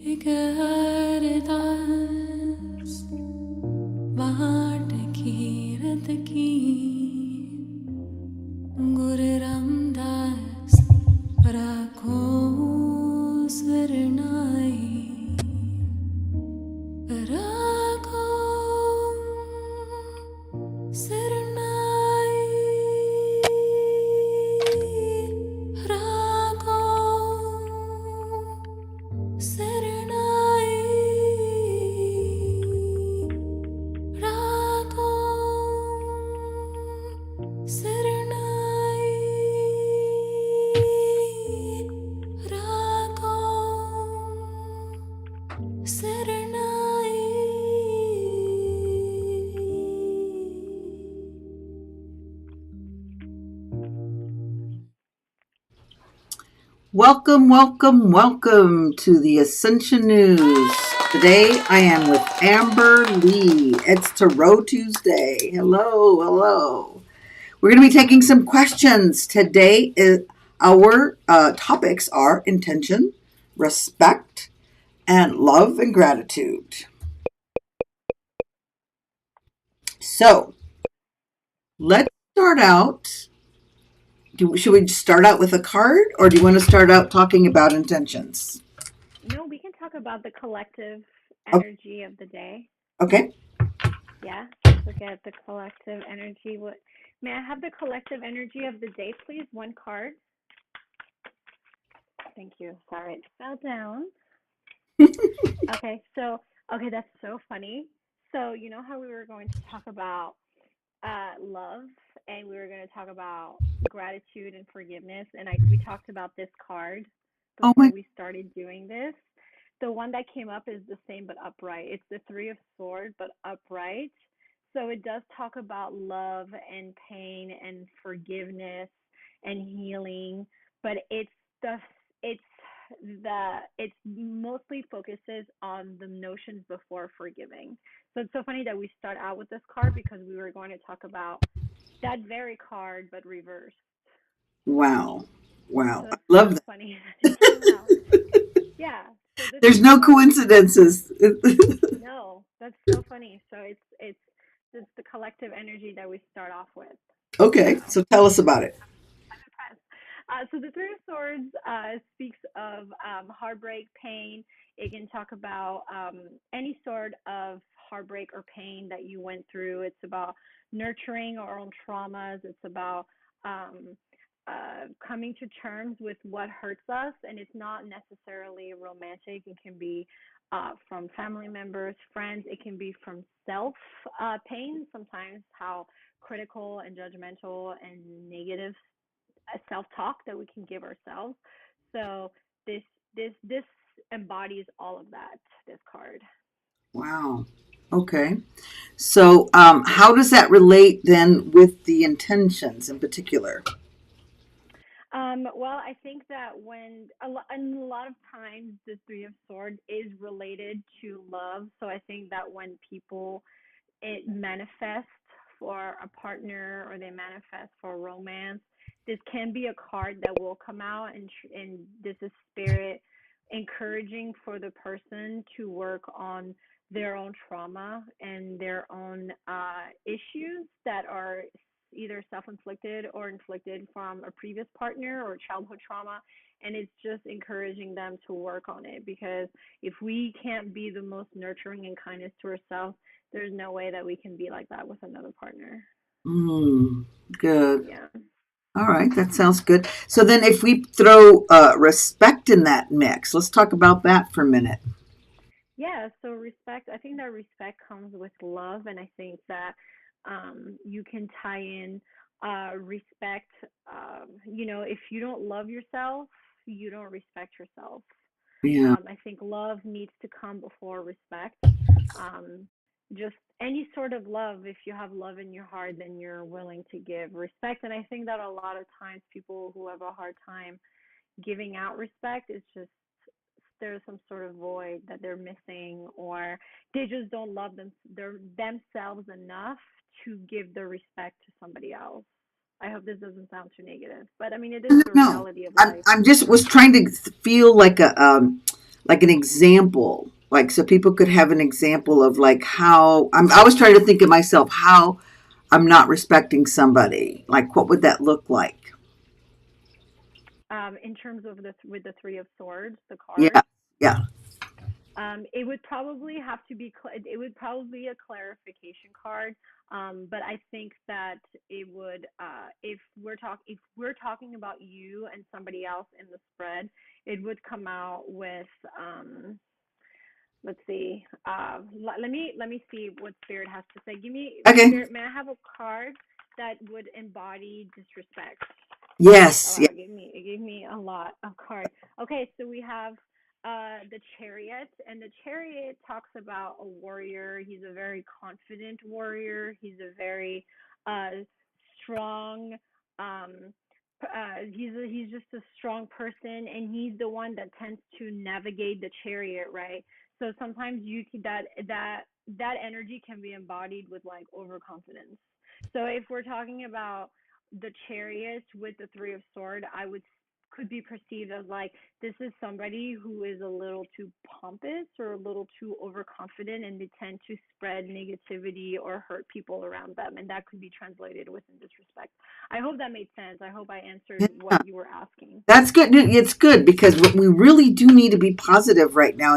एक अरदास बाट कीरत की गुरु रामदास राखो सरनाई राखो सरनाई राखो सरनाई राखो सरनाई राखो Sarnaik. Welcome, welcome, welcome to the Ascension News. Today I am with Amber Lee. It's Tarot Tuesday. Hello, hello. We're going to be taking some questions. Today our topics are intention, respect, and love and gratitude. So let's start out. Should we start out with a card, or do you want to start out talking about intentions? No, we can talk about the collective energy of the day. Okay. Yeah, let's look at the collective energy. May I have the collective energy of the day, please? One card. Thank you. Sorry, it fell down. Okay, that's so funny. So, you know how we were going to talk about love, and we were going to talk about gratitude and forgiveness, and we talked about this card before we started doing this. The one that came up is the same but upright. It's the Three of Swords but upright. So it does talk about love and pain and forgiveness and healing, but it mostly focuses on the notions before forgiving. So it's so funny that we start out with this card because we were going to talk about that very card but reversed. Wow. So I love that. Funny. Yeah. So there's no coincidences. No, that's so funny. So it's the collective energy that we start off with. Okay, so tell us about it. So the Three of Swords speaks of heartbreak, pain. It can talk about any sort of heartbreak or pain that you went through. It's about nurturing our own traumas. It's about coming to terms with what hurts us, and it's not necessarily romantic. It can be from family members, friends. It can be from self pain. Sometimes how critical and judgmental and negative self-talk that we can give ourselves. So this embodies all of that, this card. Wow. Okay. So how does that relate then with the intentions in particular? Well, I think that when a lot of times the Three of Swords is related to love. So I think that when people manifest for a partner or they manifest for romance, this can be a card that will come out, and this is spirit encouraging for the person to work on their own trauma and their own issues that are either self-inflicted or inflicted from a previous partner or childhood trauma. And it's just encouraging them to work on it, because if we can't be the most nurturing and kindness to ourselves, there's no way that we can be like that with another partner. Good. Yeah. All right, that sounds good. So then if we throw respect in that mix, let's talk about that for a minute. Yeah, so respect, I think that respect comes with love, and I think that you can tie in respect. If you don't love yourself, you don't respect yourself. Yeah. I think love needs to come before respect. Just any sort of love, if you have love in your heart, then you're willing to give respect. And I think that a lot of times people who have a hard time giving out respect is just there's some sort of void that they're missing, or they just don't love themselves enough to give the respect to somebody else. I hope this doesn't sound too negative, but I mean, it is the reality of life. I'm just was trying to feel like like an example, like so people could have an example of like how I was trying to think of myself how I'm not respecting somebody. Like what would that look like? In terms of with the Three of Swords, the Yeah, card, yeah. it would probably have to be it would probably be a clarification card. But I think that it would if we're talking about you and somebody else in the spread, it would come out with let's see. Let me see what Spirit has to say. Give me Okay. Spirit. May I have a card that would embody disrespect? Oh Yes. wow, Yeah. it gave me a lot of cards. Okay, so we have the Chariot, and the Chariot talks about a warrior. He's a very confident warrior. He's a very uh strong he's just a strong person, and he's the one that tends to navigate the chariot, right? So sometimes that energy can be embodied with like overconfidence. So if we're talking about the chariot with the three of sword, I would could be perceived as like this is somebody who is a little too pompous or a little too overconfident, and they tend to spread negativity or hurt people around them, and that could be translated within disrespect. I hope that made sense. I hope I answered Yeah. what you were asking. That's good. It's good because we really do need to be positive right now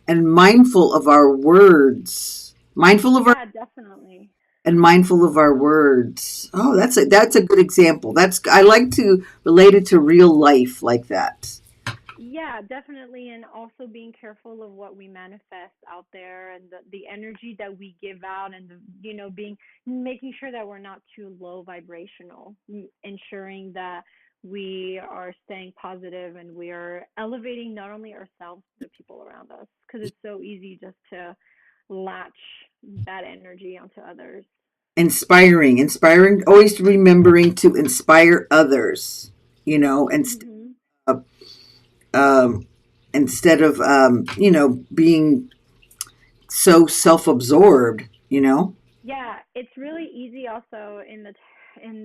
and mindful of our words. Mindful of our Yeah, definitely. and mindful of our words. Oh, that's a good example. That's I like to relate it to real life like that. Yeah, definitely. And also being careful of what we manifest out there, and the energy that we give out, and being making sure that we're not too low vibrational, ensuring that we are staying positive and we are elevating not only ourselves, the people around us, because it's so easy just to latch bad energy onto others. Inspiring, always remembering to inspire others, and Mhm. um, instead of being so self-absorbed. Yeah, it's really easy also in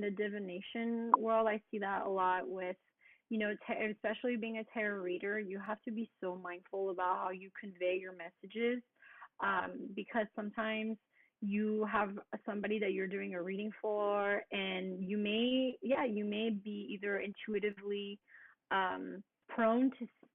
the divination world. I see that a lot with, especially being a tarot reader, you have to be so mindful about how you convey your messages, because sometimes you have somebody that you're doing a reading for, and you may be either intuitively prone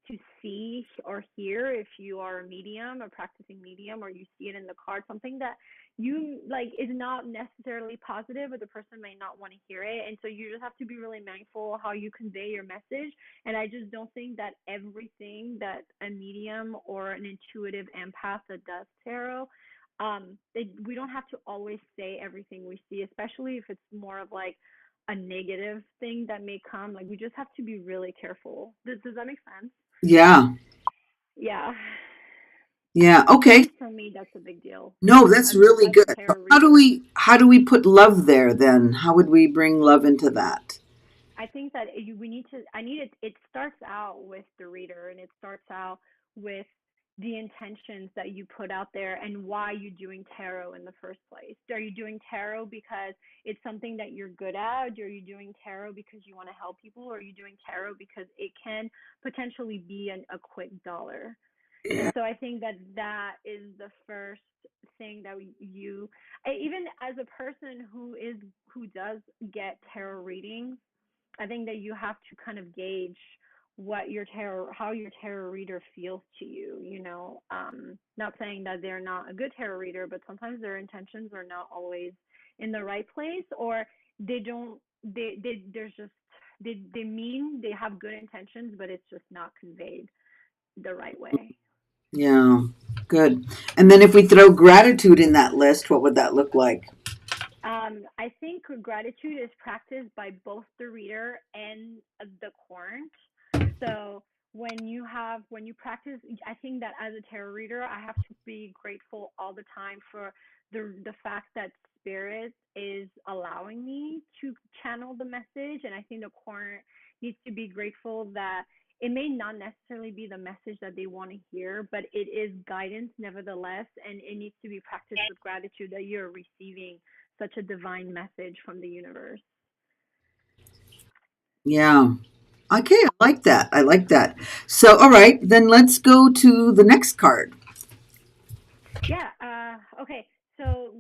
to see or hear, if you are a medium, a practicing medium, or you see it in the card, something that you like is not necessarily positive, but the person may not want to hear it, and so you just have to be really mindful how you convey your message. And I just don't think that everything that a medium or an intuitive empath that does tarot, we don't have to always say everything we see, especially if it's more of like a negative thing that may come. Like, we just have to be really careful. Does that make sense? Yeah, Yeah. yeah. At Okay. least for me, that's a big deal. No, that's really As a good. So tarot how do reader, we how do we put love there then? How would we bring love into that? I think that we need to. I need it. It starts out with the reader, and it starts out with the intentions that you put out there and why you're doing tarot in the first place. Are you doing tarot because it's something that you're good at? Are you doing tarot because you want to help people? Or are you doing tarot because it can potentially be a quick dollar? And Yeah. so I think that that is the first thing that even as a person who does get tarot readings, I think that you have to kind of gauge how your tarot reader feels to you. Not saying that they're not a good tarot reader, but sometimes their intentions are not always in the right place, or they don't. There's just they have good intentions, but it's just not conveyed the right way. Yeah. Good. And then if we throw gratitude in that list, what would that look like? I think gratitude is practiced by both the reader and the courant. So when you practice, I think that as a tarot reader, I have to be grateful all the time for the fact that spirit is allowing me to channel the message, and I think the courant needs to be grateful that it may not necessarily be the message that they want to hear, but it is guidance nevertheless, and it needs to be practiced with gratitude that you're receiving such a divine message from the universe. Yeah. Okay, I like that. I like that. So, all right, then let's go to the next card. Yeah. Okay. So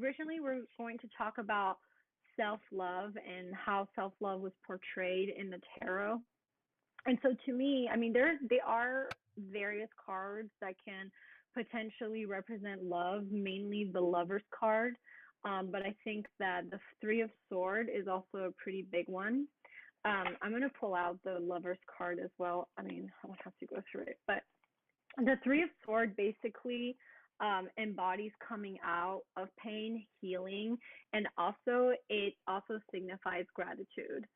originally we're going to talk about self love and how self love was portrayed in the tarot. And so to me, I mean, they are various cards that can potentially represent love, mainly the Lover's card. But I think that the Three of Sword is also a pretty big one. I'm gonna pull out the Lover's card as well. I mean, I don't have to go through it, but the Three of Sword basically embodies coming out of pain, healing, and also it also signifies gratitude.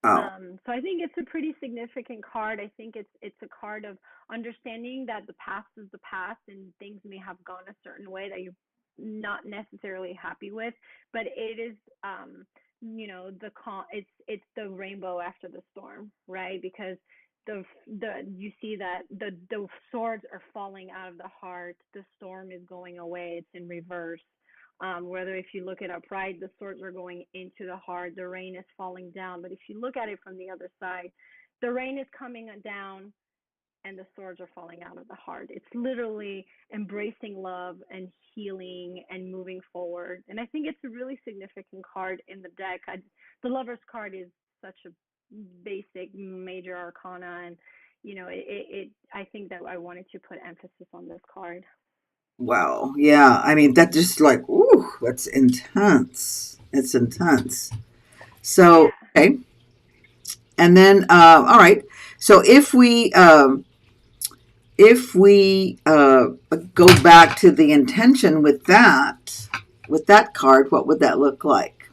Oh, So I think it's a pretty significant card. I think it's a card of understanding that the past is the past and things may have gone a certain way that you're not necessarily happy with, but it is it's the rainbow after the storm, right? Because the you see that the swords are falling out of the heart, the storm is going away, it's in reverse. Whether if you look at upright, the swords are going into the heart, the rain is falling down. But if you look at it from the other side, the rain is coming down and the swords are falling out of the heart. It's literally embracing love and healing and moving forward. And I think it's a really significant card in the deck. The Lover's card is such a basic major arcana, and I think that I wanted to put emphasis on this card. wow. Yeah, I mean, that just like, ooh, that's intense. It's intense. So, Yeah. okay. And then, all right. So if we go back to the intention with that card, what would that look like?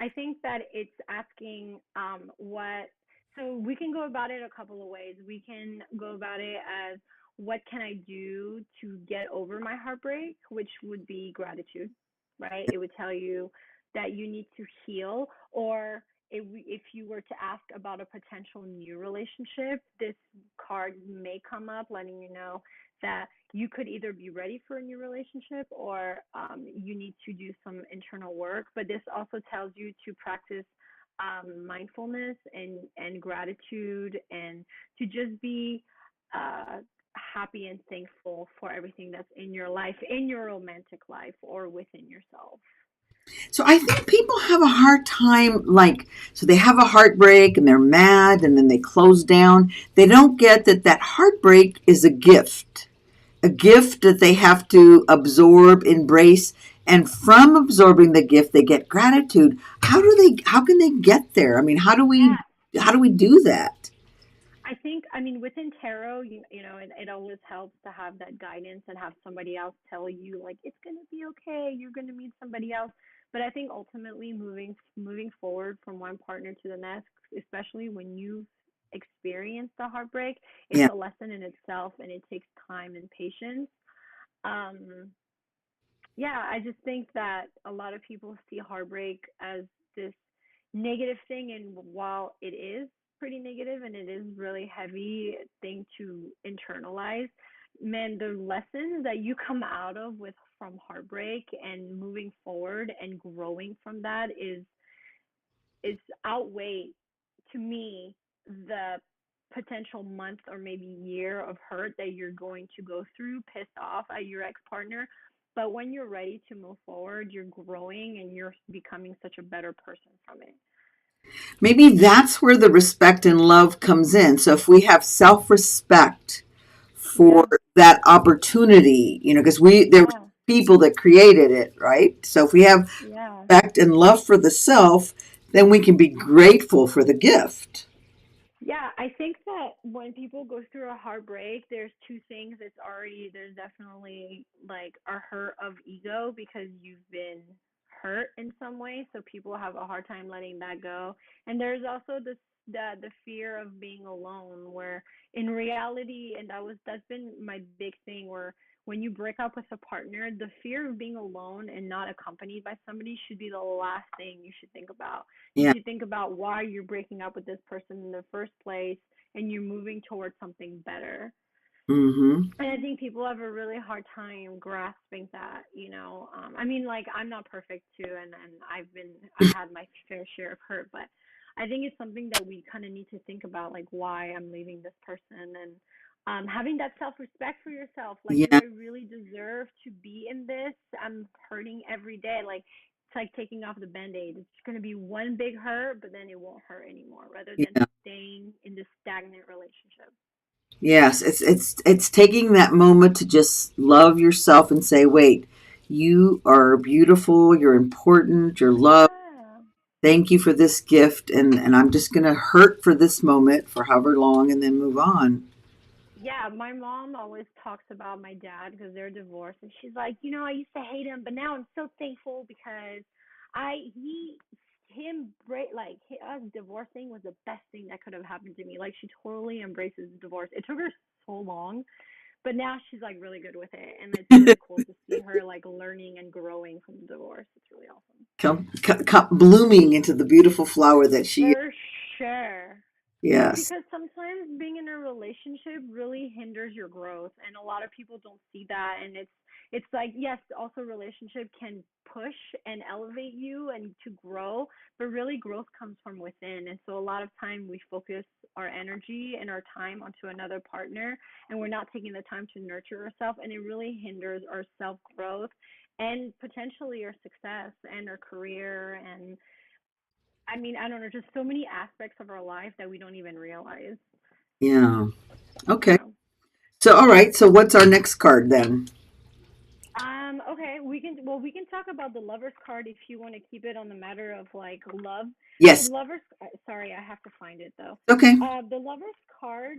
I think that it's asking what, so we can go about it a couple of ways. We can go about it as what can I do to get over my heartbreak, which would be gratitude, right? It would tell you that you need to heal, or if you were to ask about a potential new relationship, this card may come up letting you know that you could either be ready for a new relationship or you need to do some internal work. But this also tells you to practice mindfulness and gratitude and to just be happy and thankful for everything that's in your life, in your romantic life, or within yourself. So I think people have a hard time, like, so they have a heartbreak and they're mad and then they close down. They don't get that that heartbreak is a gift that they have to absorb, embrace. And from absorbing the gift, they get gratitude. How can they get there? I mean, Yeah. how do we do that? I think, I mean, within tarot, it always helps to have that guidance and have somebody else tell you, like, it's going to be okay. You're going to meet somebody else. But I think ultimately moving forward from one partner to the next, especially when you've experienced the heartbreak, it's Yeah. a lesson in itself and it takes time and patience. Um, yeah, I just think that a lot of people see heartbreak as this negative thing, and while it is pretty negative and it is really heavy thing to internalize, man, the lessons that you come out of with from heartbreak and moving forward and growing from that is outweigh to me the potential month or maybe year of hurt that you're going to go through pissed off at your ex-partner. But when you're ready to move forward, you're growing and you're becoming such a better person from it. Maybe that's where the respect and love comes in. So if we have self-respect for Yeah. that opportunity, because there were Yeah. people that created it, right? So if we have Yeah. respect and love for the self, then we can be grateful for the gift. Yeah, I think that when people go through a heartbreak, there's two things. There's definitely like a hurt of ego because you've been hurt in some way. So people have a hard time letting that go. And there's also the fear of being alone where in reality, and that's been my big thing where when you break up with a partner, the fear of being alone and not accompanied by somebody should be the last thing you should think about. You Yeah. should think about why you're breaking up with this person in the first place and you're moving towards something better. Mm-hmm. And I think people have a really hard time grasping that. I mean, like I'm not perfect too, and I've had my fair share of hurt, but I think it's something that we kind of need to think about, like why I'm leaving this person, and having that self-respect for yourself. Like, do Yeah, I really deserve to be in this? I'm hurting every day. Like, it's like taking off the band-aid. It's going to be one big hurt, but then it won't hurt anymore, rather than yeah. staying in this stagnant relationship. Yes, it's taking that moment to just love yourself and say, "Wait, you are beautiful, you're important, you're loved. Yeah. Thank you for this gift and I'm just going to hurt for this moment for however long and then move on." Yeah, my mom always talks about my dad because they're divorced, and she's like, I used to hate him, but now I'm so thankful because us divorcing was the best thing that could have happened to me. Like, she totally embraces divorce. It took her so long, but now she's like really good with it, and it's really cool to see her like learning and growing from the divorce. It's really awesome. Come blooming into the beautiful flower that she is. For sure. Yes. Because sometimes being in a relationship really hinders your growth, and a lot of people don't see that. And it's like, yes, also relationship can push and elevate you and to grow, but really growth comes from within. And so a lot of time we focus our energy and our time onto another partner, and we're not taking the time to nurture ourselves, and it really hinders our self growth and potentially our success and our career. And I mean, I don't know, just so many aspects of our life that we don't even realize. Yeah. Okay. Yeah. So all right, so what's our next card then? Okay, we can talk about the lovers card if you want to keep it on the matter of like love. Yes. Lovers sorry, I have to find it though. Okay. The lovers card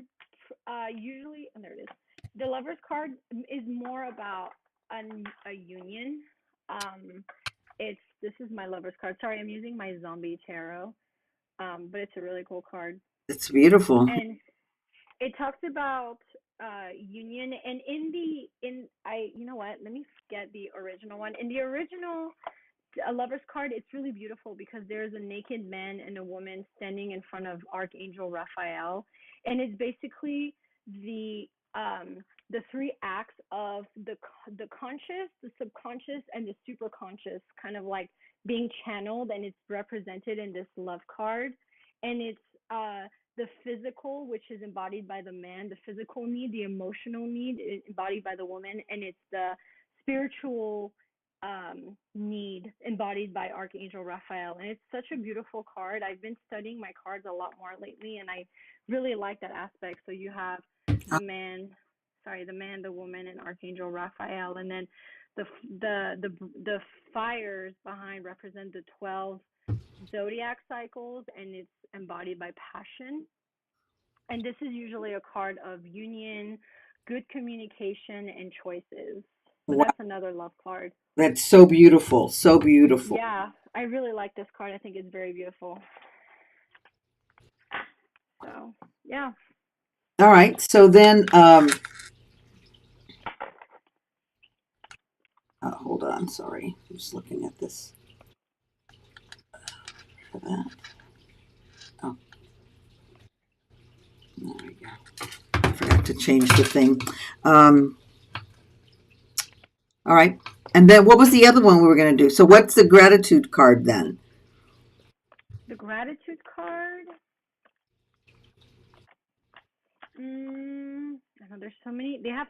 usually, and there it is. The lovers card is more about a union. Um this is my lovers card. Sorry, I'm using my zombie tarot. But it's a really cool card. It's beautiful. And it talks about union, and in I you know what, let me get the original one. In the original a lover's card, it's really beautiful because there's a naked man and a woman standing in front of Archangel Raphael, and it's basically the the three acts of the conscious, the subconscious, and the superconscious, kind of like being channeled, and it's represented in this love card. And it's the physical, which is embodied by the man, the physical need, the emotional need embodied by the woman, and it's the spiritual need embodied by Archangel Raphael. And it's such a beautiful card. I've been studying my cards a lot more lately, and I really like that aspect. So you have the man, the man, the woman, and Archangel Raphael, and then the the fires behind represent the 12 zodiac cycles, and it's embodied by passion. And this is usually a card of union, good communication, and choices. So Wow, that's another love card. that's so beautiful. So beautiful. Yeah, I really like this card. I think it's very beautiful. So, yeah. All right. So then hold on, sorry. I'm just looking at this for that. Oh, there we go. I forgot to change the thing. Um all right. And then what was the other one we were going to do? So what's the gratitude card then? The gratitude card. I know there's so many. They're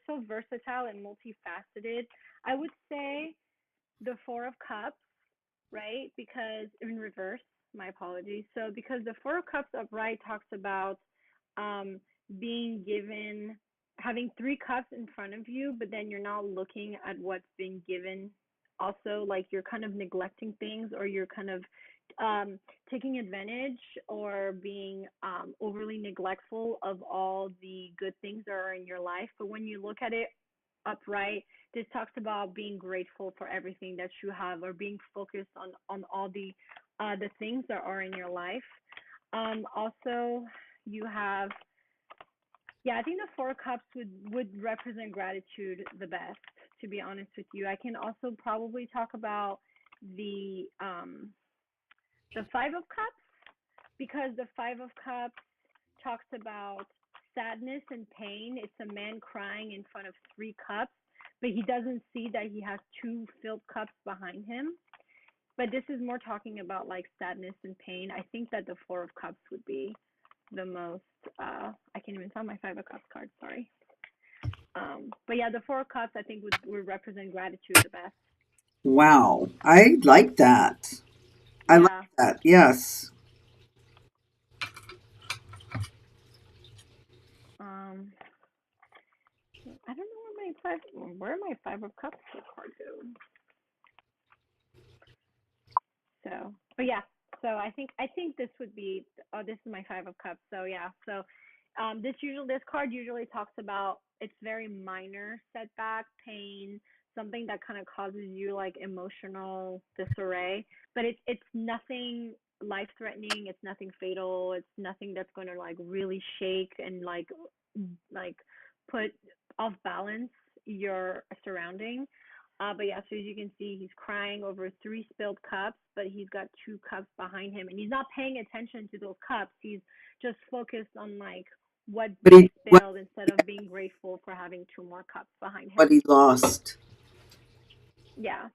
so versatile and multifaceted. I would say the 4 of Cups, right? Because in reverse, my apologies. So because the 4 of Cups upright talks about um, being given, having 3 cups in front of you, but then you're not looking at what's being given. Also, like you're kind of neglecting things, or you're kind of um, taking advantage or being overly neglectful of all the good things that are in your life. But when you look at it upright, this talks about being grateful for everything that you have, or being focused on all the things that are in your life. Also, you have, yeah, I think the 4 cups would represent gratitude the best. To be honest with you, I can also probably talk about the 5 of Cups, because the 5 of Cups talks about sadness and pain. It's a man crying in front of 3 cups, but he doesn't see that he has 2 filled cups behind him. But this is more talking about like sadness and pain. I think that the Four of Cups would be the most. I can't even tell my Five of Cups card. Sorry. But yeah, the Four of Cups I think would represent gratitude the best. Wow. I like that. I like Yeah. that. Yes. Um, I don't know where my Five of Cups card go. So, but yeah. So I think this would be. Oh, this is my Five of Cups. So yeah. So, this card usually talks about it's very minor setback, pain, something that kind of causes you like emotional disarray, but it's nothing life threatening. It's nothing fatal. It's nothing that's going to like really shake and like put off balance your surrounding. But yeah, so as you can see, he's crying over three spilled cups, but he's got two cups behind him, and he's not paying attention to those cups. He's just focused on like what's But being he spilled instead of being grateful for having two more cups behind what him. he lost. Yeah.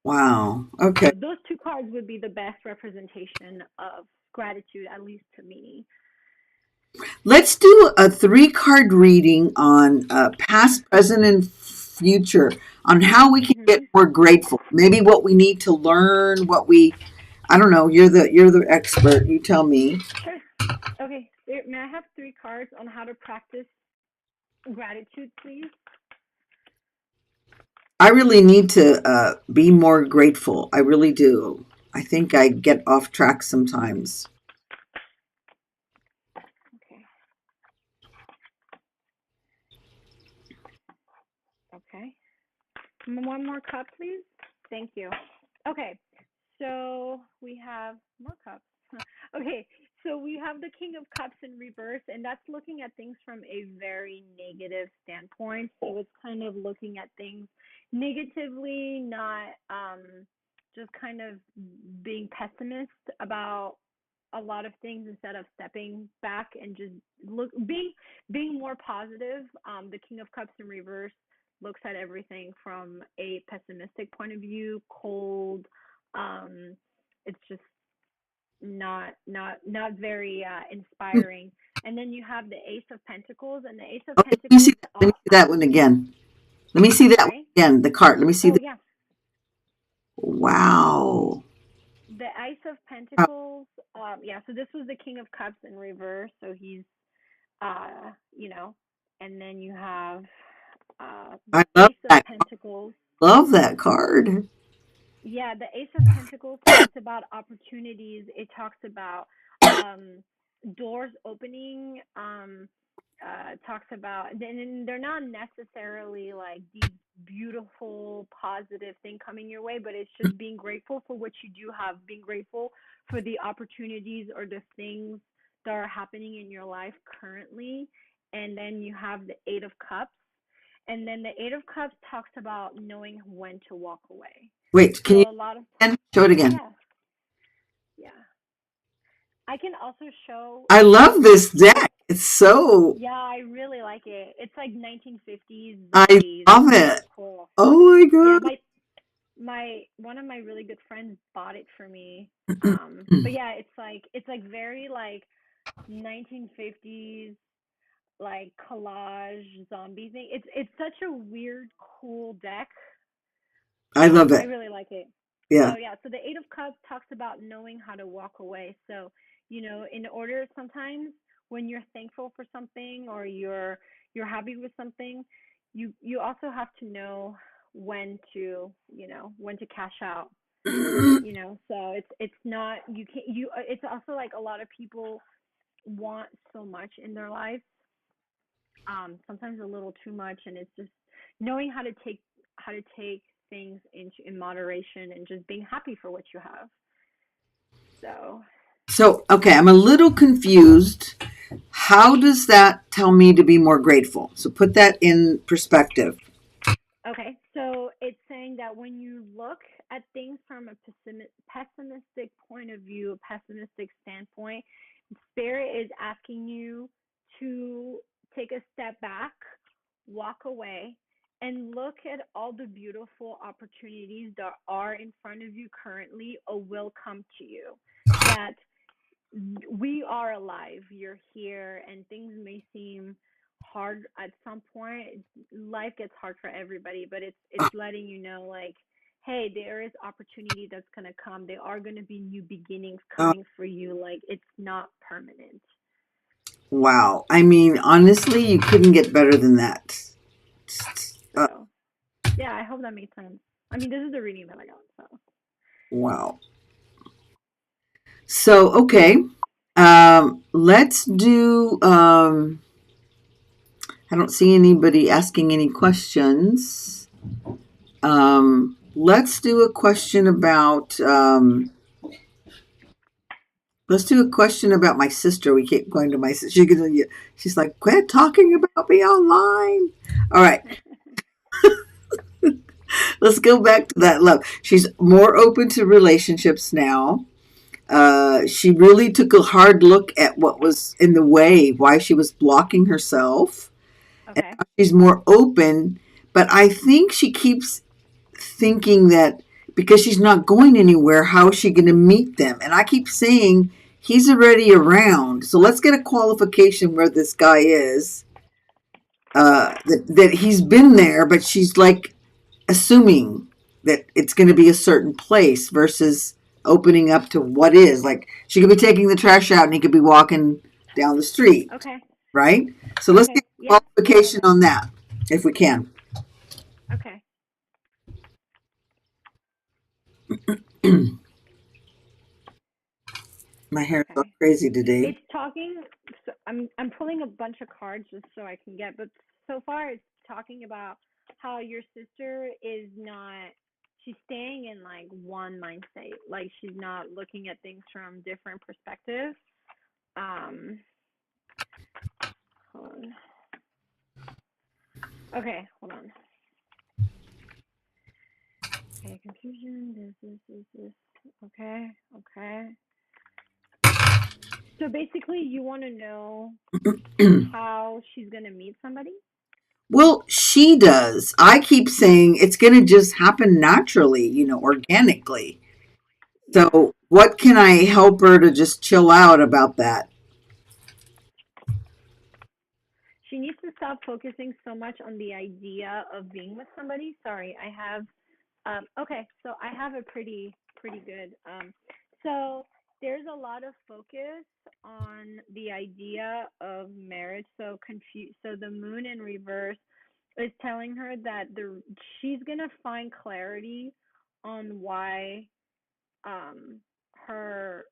Wow. Okay. So those two cards would be the best representation of gratitude, at least to me. Let's do a 3 card reading on past, present, and future on how we can get Mhm. more grateful. Maybe what we need to learn, I don't know, you're the expert. You tell me. Sure. Okay. May I have 3 cards on how to practice gratitude, please? I really need to be more grateful. I really do. I think I get off track sometimes. Okay. Okay. One more cup, please. Thank you. Okay, so we have more cups. Okay, so we have the King of Cups in reverse, and that's looking at things from a very negative standpoint. So it's kind of looking at things negatively, not just kind of being pessimist about a lot of things instead of stepping back and just being more positive. The King of Cups in reverse looks at everything from a pessimistic point of view, cold. Um, it's just not very Hmm. inspiring. And then you have the Ace of Pentacles, and the Ace of Okay, Pentacles. let me see that one again. Let me see that one Sorry. again. The card. Let me see Oh that. yeah, Wow. the Ace of Wow. Pentacles. Yeah. So this was the King of Cups in reverse. So he's you know, and then you have the I love Ace of that. Pentacles. Love that card. Yeah, the Ace of Pentacles talks about opportunities. It talks about um, doors opening. Talks about, and they're not necessarily like these beautiful, positive thing coming your way, but it's just being grateful for what you do have, being grateful for the opportunities or the things that are happening in your life currently. And then you have the Eight of Cups. And then the Eight of Cups talks about knowing when to walk away. Wait, can you So a lot of again? Show it oh again. yeah, yeah. I can also show I love this deck. It's so, yeah, I really like it. It's like 1950s I zombies. It's love really it. cool. Oh my Yeah, God. my one of my really good friends bought it for me. But yeah, it's like very like 1950s like collage zombie thing. It's such a weird cool deck. I love I it. really like it. Yeah. So yeah, so the Eight of Cups talks about knowing how to walk away. So, in order sometimes when you're thankful for something or you're happy with something, you also have to know when to cash out. So it's not you can not you it's also like a lot of people want so much in their life, sometimes a little too much, and it's just knowing how to take things in moderation and just being happy for what you have. So So, okay, I'm a little confused. How does that tell me to be more grateful? So put that in perspective. okay, so it's saying that when you look at things from a pessimistic point of view, a pessimistic standpoint, spirit is asking you to take a step back, walk away, and look at all the beautiful opportunities that are in front of you currently or will come to you. That we are alive, you're here, and things may seem hard at some point. Life gets hard for everybody, but it's letting you know, like, hey, there is opportunity that's going to come. There are going to be new beginnings Uh, coming for you. Like, it's not permanent. wow. I mean, honestly, you couldn't get better than that. Uh, So yeah, I hope that made sense. I mean, this is the reading that I got. So wow. So, okay. Let's do, I don't see anybody asking any questions. Let's do a question about, let's do a question about my sister. We keep going to my sister. She's like, quit talking about me online. All right. Let's go back to that love. She's more open to relationships now. She really took a hard look at what was in the way, why she was blocking herself. And okay, now she's more open, but I think she keeps thinking that because she's not going anywhere, how is she going to meet them? And I keep saying he's already around. So let's get a qualification where this guy is. That he's been there, but she's like assuming that it's going to be a certain place versus opening up to what is. Like she could be taking the trash out and he could be walking down the street, okay, right? So let's okay. get a Yeah, yeah, qualification on that if we can. okay, My hair is all okay. crazy today. It's talking. So I'm pulling a bunch of cards just so I can get. But so far, it's talking about how your sister is not. She's staying in like one mindset. Like she's not looking at things from different perspectives. Um, hold on. Okay, hold on. Okay, confusion. This. Okay, okay. So basically, you want to know how she's gonna meet somebody. Well, she does. I keep saying it's going to just happen naturally, organically. Yeah. So, what can I help her to just chill out about that? She needs to stop focusing so much on the idea of being with somebody. Sorry, I have okay, so I have a pretty good so there's a lot of focus on the idea of marriage. So the moon in reverse is telling her that the she's going to find clarity on why um her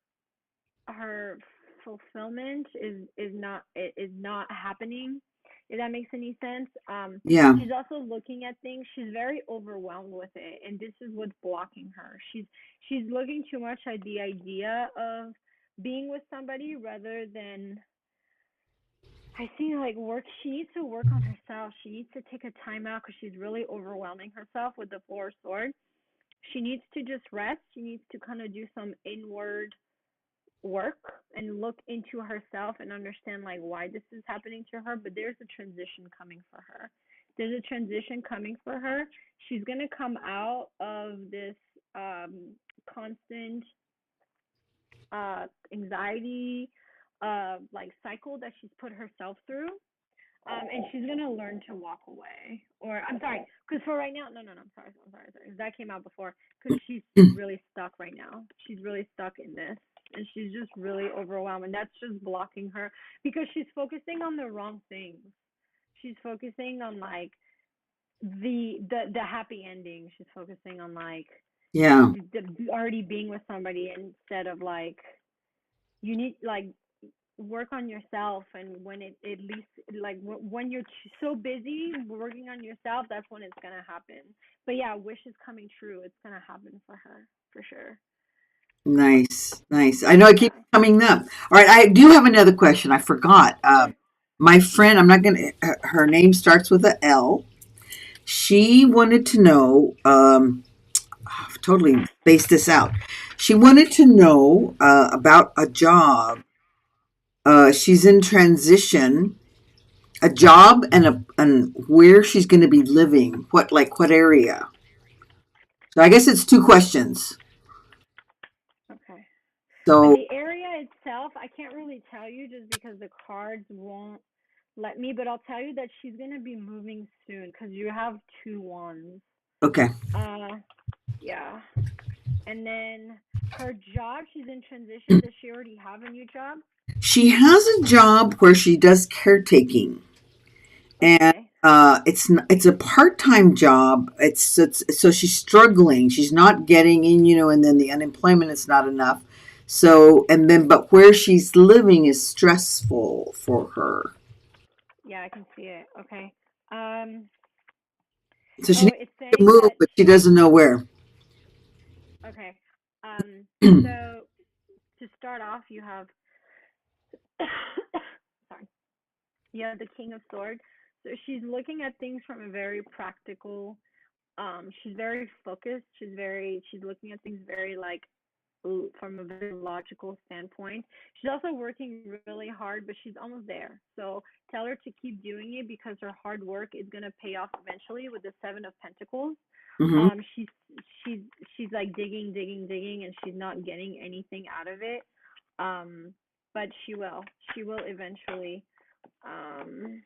her fulfillment is not happening, if that makes any sense. Yeah. She's also looking at things, she's very overwhelmed with it, and this is what's blocking her. She's looking too much at the idea of being with somebody rather than, I see, like, work. She needs to work on herself. She needs to take a time out because she's really overwhelming herself with the Four of Swords. She needs to just rest. She needs to kind of do some inward work and look into herself and understand like why this is happening to her. But there's a transition coming for her. There's a transition coming for her. She's going to come out of this constant anxiety like cycle that she's put herself through. And she's gonna learn to walk away. Or I'm sorry, because for right now, no, I'm sorry. That came out before, because she's really stuck right now. She's really stuck in this, and she's just really overwhelmed, and that's just blocking her because she's focusing on the wrong things. She's focusing on like the happy ending. She's focusing on like Yeah. already being with somebody instead of like you need like work on yourself. And when it at least like when you're so busy working on yourself, that's when it's gonna happen. But yeah, wish is coming true. It's gonna happen for her for sure. Nice. Nice. I know it keeps Yeah, coming up. All right. I do have another question. I forgot. sure. My friend, I'm not going to, her name starts with a L. She wanted to know, I've totally spaced this out. She wanted to know about a job. She's in transition a job and where she's going to be living. What area? So I guess it's two questions. Okay. So The area itself, I can't really tell you just because the cards won't let me, but I'll tell you that she's gonna be moving soon because you have two wands. okay. Uh, yeah. And then her job, she's in transition. Does she already have a new job? She has a job where she does caretaking, and Okay. it's a part time job. It's so she's struggling. She's not getting in, and then the unemployment is not enough. So and then, but where she's living is stressful for her. Yeah, I can see it. Okay. Um, So she oh, needs it's to saying move, that but she doesn't know where. okay. So to start off, you have sorry. You have the King of Swords. So she's looking at things from a very practical, she's very focused. She's looking at things very like from a very logical standpoint. She's also working really hard, but she's almost there. So tell her to keep doing it because her hard work is gonna pay off eventually with the Seven of Pentacles. Hmm. Um, she's she's she's like digging, digging, digging, and she's not getting anything out of it. Um, but she will. She will eventually. Um,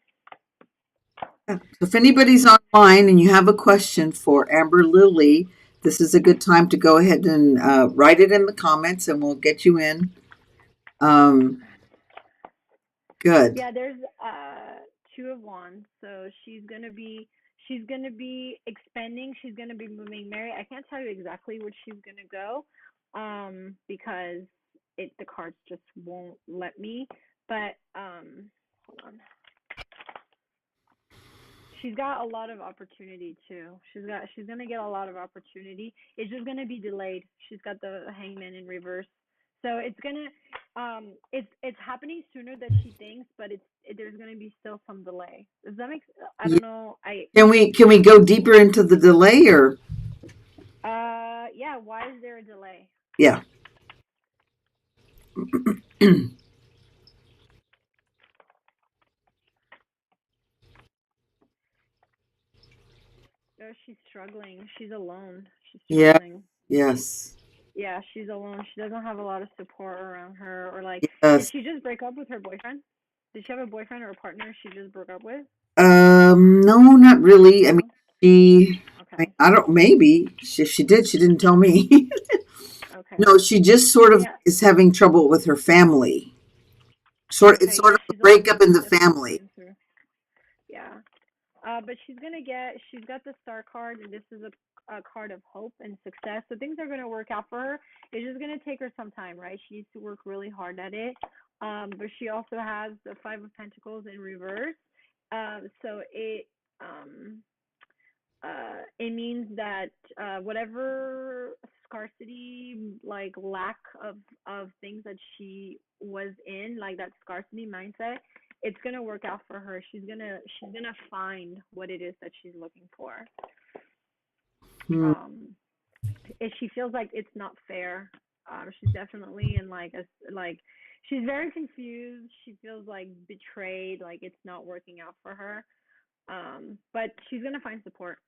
So if anybody's online and you have a question for Amber Lily, this is a good time to go ahead and write it in the comments, and we'll get you in. Um, good. Yeah, there's two of wands. So she's gonna be expanding, she's gonna be moving. Mary, I can't tell you exactly where she's gonna go, because the cards just won't let me. But hold on. She's got a lot of opportunity too. She's gonna get a lot of opportunity. It's just gonna be delayed. She's got the hangman in reverse. So it's gonna it's happening sooner than she thinks, but there's gonna be still some delay. Does that make I Yeah. don't know. Can we go deeper into the delay or Yeah, why is there a delay? yeah? Oh, she's struggling. She's alone. She's Yeah. struggling. Yes. Yeah, she's alone. She doesn't have a lot of support around her or like did Yes. she just break up with her boyfriend? Did she have a boyfriend or a partner she just broke up with? No, not really. I mean, No? she. Okay. I don't. Maybe she did. She didn't tell me. Okay. No, she just sort of Yeah. is having trouble with her family. It's Okay. sort Yeah, of a she's breakup also in the definitely family. going through. Yeah. But she's got the star card, and this is a card of hope and success. So things are going to work out for her. It's just going to take her some time, right? She needs to work really hard at it. But she also has the Five of Pentacles in reverse. So it means that whatever scarcity, like lack of things that she was in, like that scarcity mindset, it's gonna work out for her. She's gonna find what it is that she's looking for. Hmm. Um, if she feels like it's not fair, she's definitely in like she's very confused. She feels like betrayed, like it's not working out for her. But she's gonna find support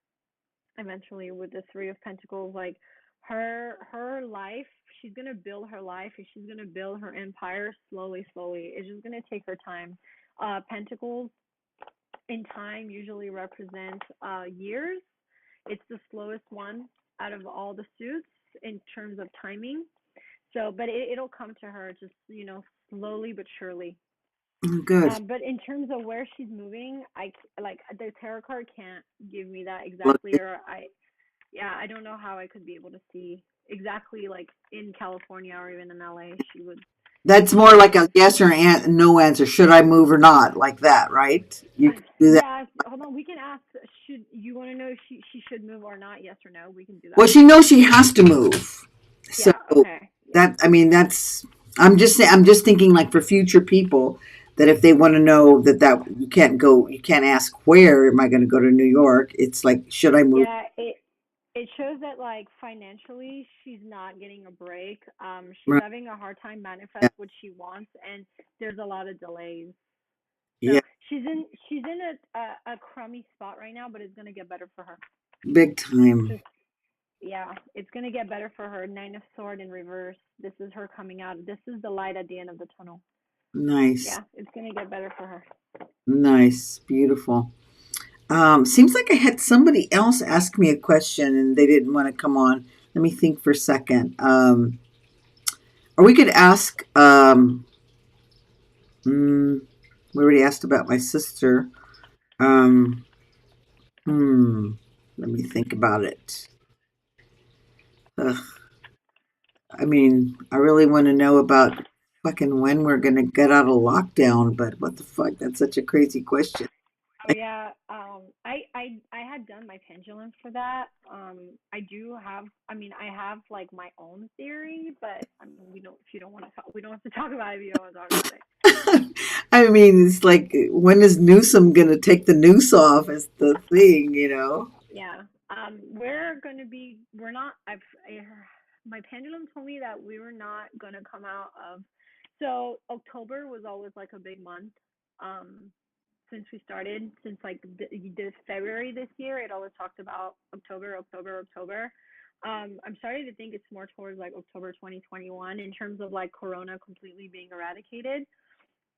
eventually with the Three of Pentacles. Like her life, she's gonna build her life and she's gonna build her empire slowly, slowly. It's just gonna take her time. Pentacles in time usually represent years. It's the slowest one out of all the suits in terms of timing. So, but it'll come to her just slowly but surely. Good. But in terms of where she's moving, like the tarot card can't give me that Look, exactly, or I don't know how I could be able to see exactly like in California or even in LA. that's more like a yes or no answer. Should I move or not? Like that, right? You can do that. Yeah, hold on. We can ask. Should you want to know if she should move or not? Yes or no. We can do Well, that. she knows she has to move. So Yeah. Okay. Yeah. that I mean, that's. I'm just saying. I'm just thinking like for future people that if they want to know that you can't go, you can't ask where am I going to go to New York. It's like should I move? Yeah. It shows that like financially she's not getting a break. She's Right. having a hard time manifest what she wants, and there's a lot of delays. Yeah, So she's in a crummy spot right now, but it's gonna get better for her. big time. Just yeah, it's gonna get better for her. Nine of Sword in reverse. This is her coming out. This is the light at the end of the tunnel. Nice. Yeah, it's gonna get better for her. Nice. Beautiful. Seems like I had somebody else ask me a question and they didn't want to come on. Let me think for a second. Or we could ask, we already asked about my sister. Um, let me think about it. Ugh, I mean, I really want to know about fucking when we're going to get out of lockdown, but what the fuck? That's such a crazy question. Oh yeah, I had done my pendulum for that. I do have, I mean, I have like my own theory, but I mean, we don't. If you don't want to talk, we don't have to talk about it. If you don't want to talk about it. I mean, it's like, when is Newsom going to take the noose off? Is the thing, you know? Yeah. We're gonna be. We're not. My pendulum told me that we were not gonna come out of. So October was always like a big month. Um, since we started, since like this February this year, it always talked about October, October, October. I'm starting to think it's more towards like October 2021 in terms of like Corona completely being eradicated.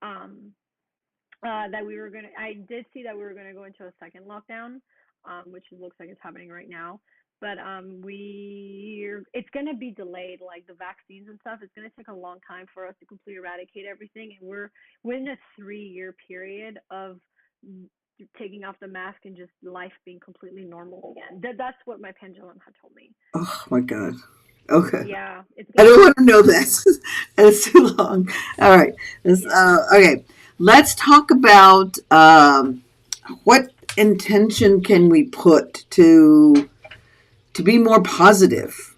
Um, that we were gonna. I did see that we were gonna go into a second lockdown, which looks like it's happening right now. But it's gonna be delayed, like the vaccines and stuff. It's gonna take a long time for us to completely eradicate everything, and we're in a 3-year period of taking off the mask and just life being completely normal again. That's what my pendulum had told me. Oh my God. Okay. Yeah, it's I gonna don't be want to know that. It's too long. All right. yeah. Okay. Let's talk about what intention can we put to be more positive.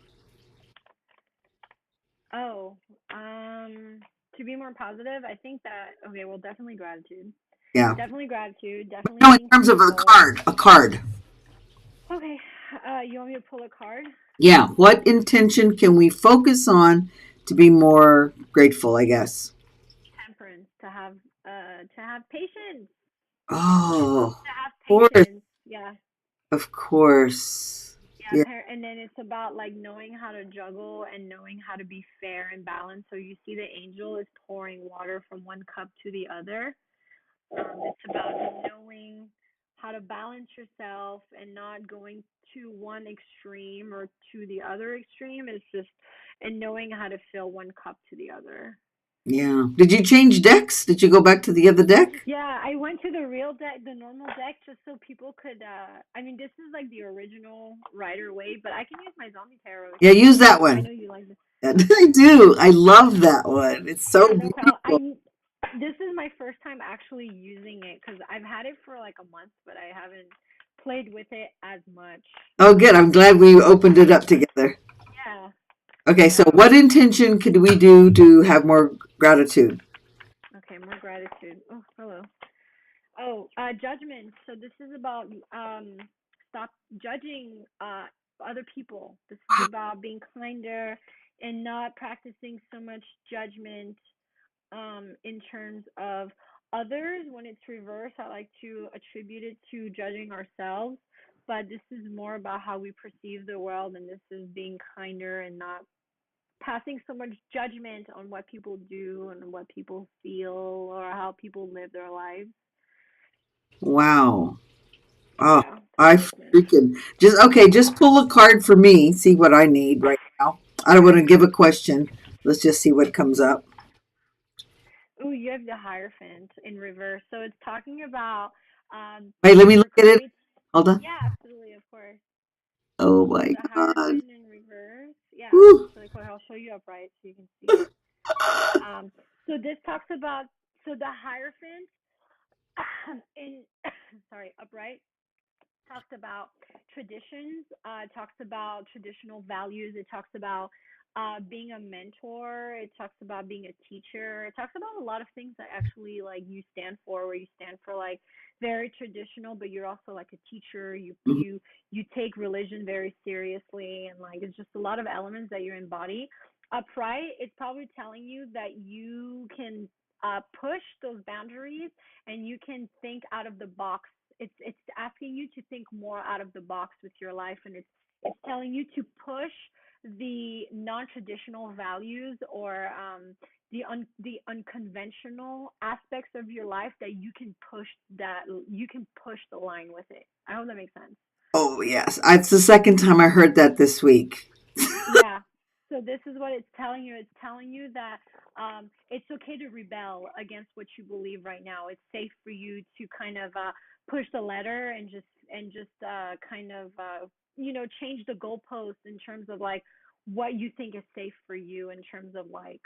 Oh, to be more positive, I think that okay, well, Yeah. definitely gratitude, definitely No, in being terms of a thankful. card. A card. Okay, you want me to pull a card? Yeah. What intention can we focus on to be more grateful? I guess. Temperance, to have patience, Oh, to have of course. patience. Yeah, Of course. yeah, Yeah. and then it's about like knowing how to juggle and knowing how to be fair and balanced. So you see the angel is pouring water from one cup to the other. It's about knowing how to balance yourself and not going to one extreme or to the other extreme. It's just and knowing how to fill one cup to the other. Yeah. Did you change decks? Did you go back to the other deck? Yeah, I went to the real deck, the normal deck, just so people could. I mean, this is like the original Rider Waite, but I can use my zombie tarot if Yeah, you use want. that I one. know you like this. I do. I love that one. It's so Yeah, no problem. beautiful. This is my first time actually using it because I've had it for like a month, but I haven't played with it as much. Oh, good. I'm glad we opened it up together. Yeah, Okay, so yeah. what intention could we do to have more gratitude? Okay, more gratitude. Oh, hello. Oh, judgment. So this is about stop judging other people. This is about being kinder and not practicing so much judgment in terms of others. When it's reversed, I like to attribute it to judging ourselves. But this is more about how we perceive the world, and this is being kinder and not passing so much judgment on what people do and what people feel or how people live their lives. Wow. Oh, Yeah, so I judgment. freaking just pull a card for me, see what I need right now. I don't want to give a question. Let's just see what comes up. Oh, you have the Hierophant in reverse. So it's talking about Wait, let me look your at it. create. Hold on. Yeah, absolutely, of course. Oh So my the God. Hierophant in reverse. Yeah, Woo. so I'll show you upright so you can see it. Um, so this talks about the Hierophant in sorry upright talks about traditions. It talks about traditional values. It talks about being a mentor. It talks about being a teacher. It talks about a lot of things that actually like you stand for, where you stand for like very traditional, but you're also like a teacher. You take religion very seriously, and like it's just a lot of elements that you embody. Upright, it's probably telling you that you can push those boundaries, and you can think out of the box. It's asking you to think more out of the box with your life, and it's telling you to push the non-traditional values, or the unconventional aspects of your life, that you can push the line with it. I hope that makes sense. Oh, yes. It's the second time I heard that this week. Yeah. So this is what it's telling you. It's telling you that it's okay to rebel against what you believe right now. It's safe for you to kind of push the letter, and just kind of change the goalpost in terms of like what you think is safe for you, in terms of like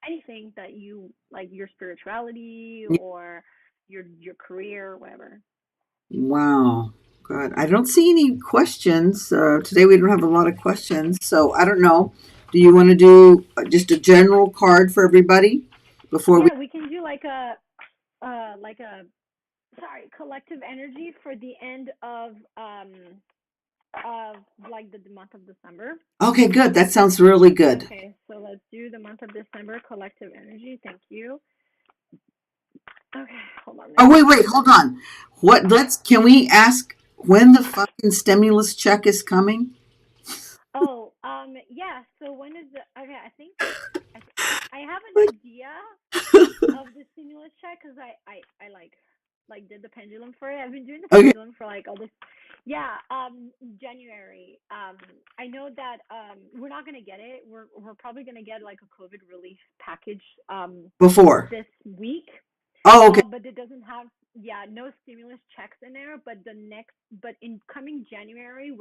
anything that you like, your spirituality, or your career, or whatever. Wow. God, I don't see any questions. Today we don't have a lot of questions, so I don't know. Do you want to do just a general card for everybody before we? Yeah, we can do like a sorry, collective energy for the end of like the month of December. Okay, good. That sounds really good. Okay, so let's do the month of December collective energy. Thank you. Okay, hold on. Let Oh, me wait, see. hold on. Can we ask when the fucking stimulus check is coming? Oh, yeah. So when is the? Okay, I have an Like, idea of the stimulus check, because I like did the pendulum for it. I've been doing the okay, pendulum for like all this. Yeah, January. I know that we're not gonna get it. We're probably gonna get like a COVID relief package before. this week. Oh, okay. But it doesn't have, yeah, no stimulus checks in there. But in coming January,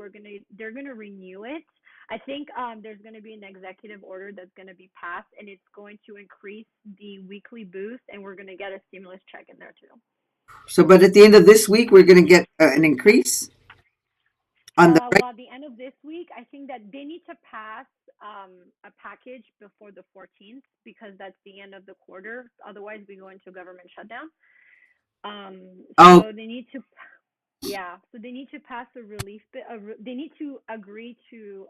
they're gonna renew it. I think there's gonna be an executive order that's gonna be passed, and it's going to increase the weekly boost, and we're gonna get a stimulus check in there too. So, but at the end of this week, we're going to get an increase on the. Well, at the end of this week, I think that they need to pass a package before the 14th, because that's the end of the quarter. Otherwise, we go into government shutdown. Oh, So they need to, yeah, so they need to pass a relief bit. They need to agree to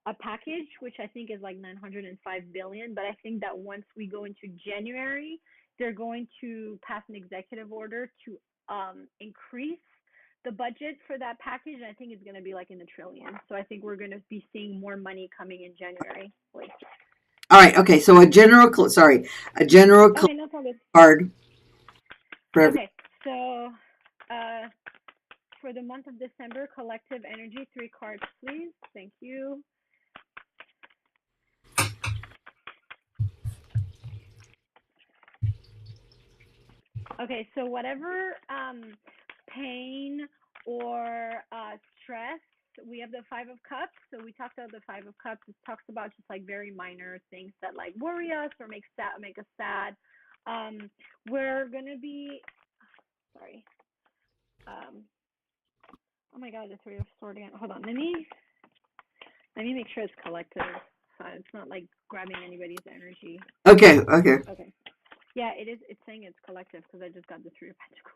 a package, which I think is like 905 billion. But I think that once we go into January, they're going to pass an executive order to increase the budget for that package. And I think it's going to be like in the trillion. So I think we're going to be seeing more money coming in January. Wait. all right. Okay. So a general Okay, no problem. card for every. Okay, so uh, for the month of December, collective energy, 3 cards, please. Thank you. Okay, so whatever pain or stress, we have the 5 of Cups. So we talked about the 5 of Cups. It talks about just like very minor things that like worry us or make us sad. Um, we're gonna be sorry. Um, oh my God, the 3 of Swords again. Hold on, let me make sure it's collective. It's not like grabbing anybody's energy. Okay. Okay. Okay. Yeah, it is. It's saying it's collective because I just got the 3 of Pentacles.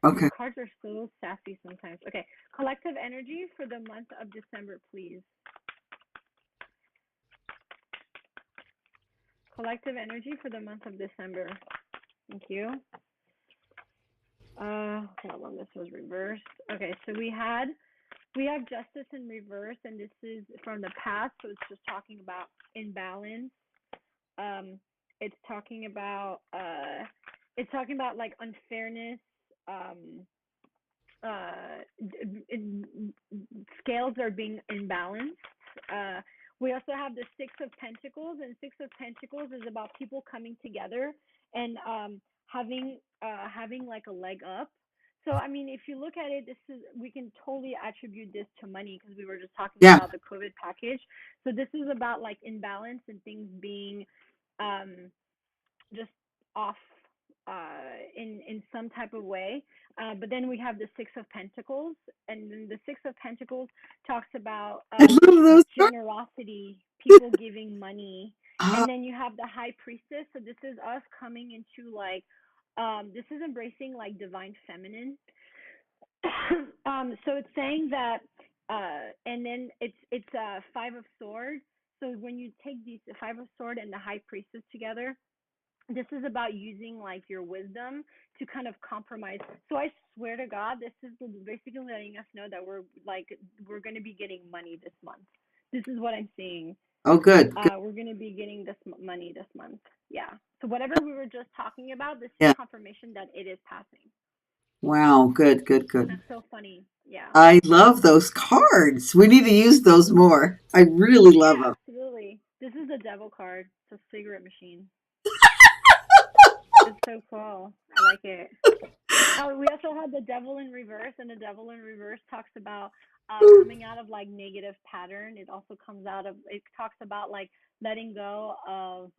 These Okay. cards are so sassy sometimes. Okay, collective energy for the month of December, please. Collective energy for the month of December. Thank you. Hold on, this was reversed. Okay, so we have justice in reverse, and this is from the past, so it's just talking about imbalance. Um, it's talking about like unfairness. Um, Scales are being imbalanced. We also have the 6 of Pentacles, and 6 of Pentacles is about people coming together and having like a leg up. So I mean, if you look at it, we can totally attribute this to money, because we were just talking Yeah. about the COVID package. So this is about like imbalance and things being um, just off in some type of way. But then we have the 6 of Pentacles, and then the 6 of Pentacles talks about I love those cards. generosity, people giving money, Ah, and then you have the High Priestess. So this is us coming into like this is embracing like divine feminine. So it's saying that, and then it's 5 of Swords. So when you take these the 5 of Sword and the High Priestess together, This is about using like your wisdom to kind of compromise. So I swear to God, this is basically letting us know that we're going to be getting money this month. This is what I'm seeing. Oh, good, good. We're going to be getting this money this month. Yeah. So whatever we were just talking about, this is Yeah. confirmation that it is passing. Wow. Good, good, good. That's so funny. Yeah. I love those cards. We need to use those more. I really love Yeah, them. absolutely. This is a devil card. It's a cigarette machine. It's so cool. I like it. Oh, we also had the devil in reverse, and the devil in reverse talks about coming out of like negative pattern. It also comes out of it talks about like letting go of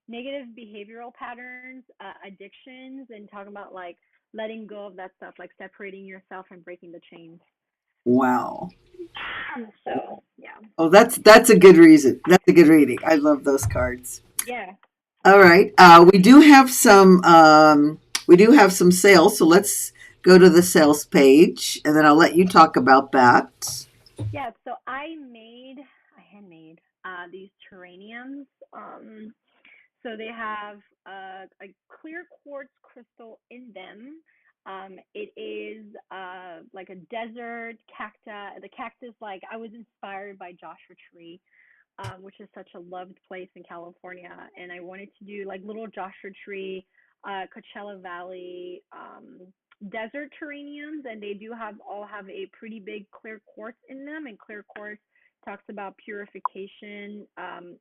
negative behavioral patterns, addictions, and talking about like letting go of that stuff, like separating yourself and breaking the chains. Wow. So yeah, Oh, that's a good reason. That's a good reading. I love those cards. yeah. All right. We do have some sales, so let's go to the sales page, and then I'll let you talk about that. Yeah, so I handmade these terraniums. So they have a clear quartz crystal in them. It is like a desert cactus. The cactus, like I was inspired by Joshua Tree, which is such a loved place in California, and I wanted to do like little Joshua Tree, Coachella Valley, desert terraniums, and they do have all have a pretty big clear quartz in them, and clear quartz talks about purification,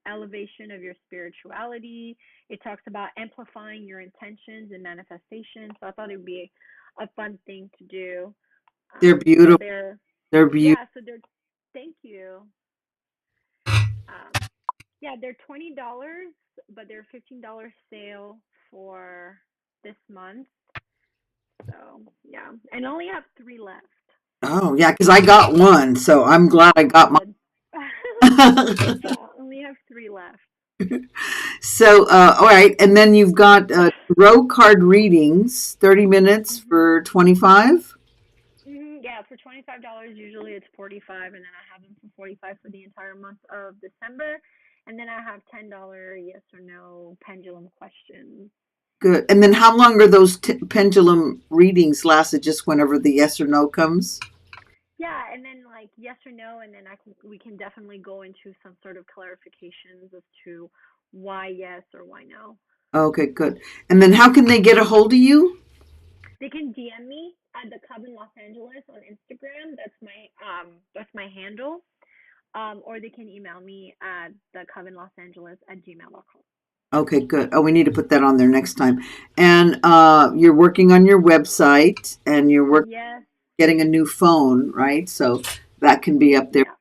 elevation of your spirituality. It talks about amplifying your intentions and manifestation. So I thought it would be a fun thing to do. They're So beautiful. they're They're beautiful. yeah, so they're thank you. Um, yeah, they're $20, but they're $15 sale for this month. So yeah, and I only have three left. Oh, yeah, because I got one, so I'm glad I got Good. mine. Yeah, I only have three left. So, all right, and then you've got row card readings, 30 minutes Mhm. for 25. Yeah, for $25 usually it's 45, and then I have them for 45 for the entire month of December, and then I have $10 yes or no pendulum questions. Good. And then how long are those pendulum readings lasted? Just whenever the yes or no comes? Yeah, and then like yes or no, and then we can definitely go into some sort of clarifications as to why yes or why no. Okay, good. And then how can they get a hold of you? They can DM me at the Cub in Los Angeles on Instagram. That's my handle. Or they can email me at the Cub in Los Angeles at gmail.com. Okay, good. Oh, we need to put that on there next time. And you're working on your website, and you're Yes. getting a new phone, right? So that can be up there Yeah.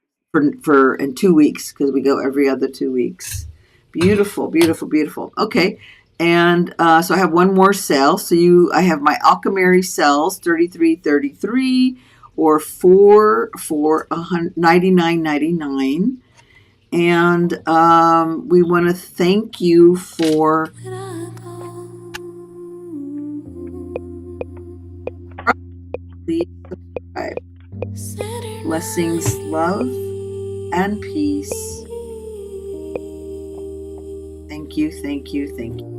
for in 2 weeks because we go every other 2 weeks. Beautiful, beautiful, beautiful. Okay, and so I have one more cell. So I have my Alchemy cells 33.33 or four for 99.99. And we want to thank you for Where I go. the subscribe. Saturday Blessings, love, and peace. night. Thank you, thank you, thank you.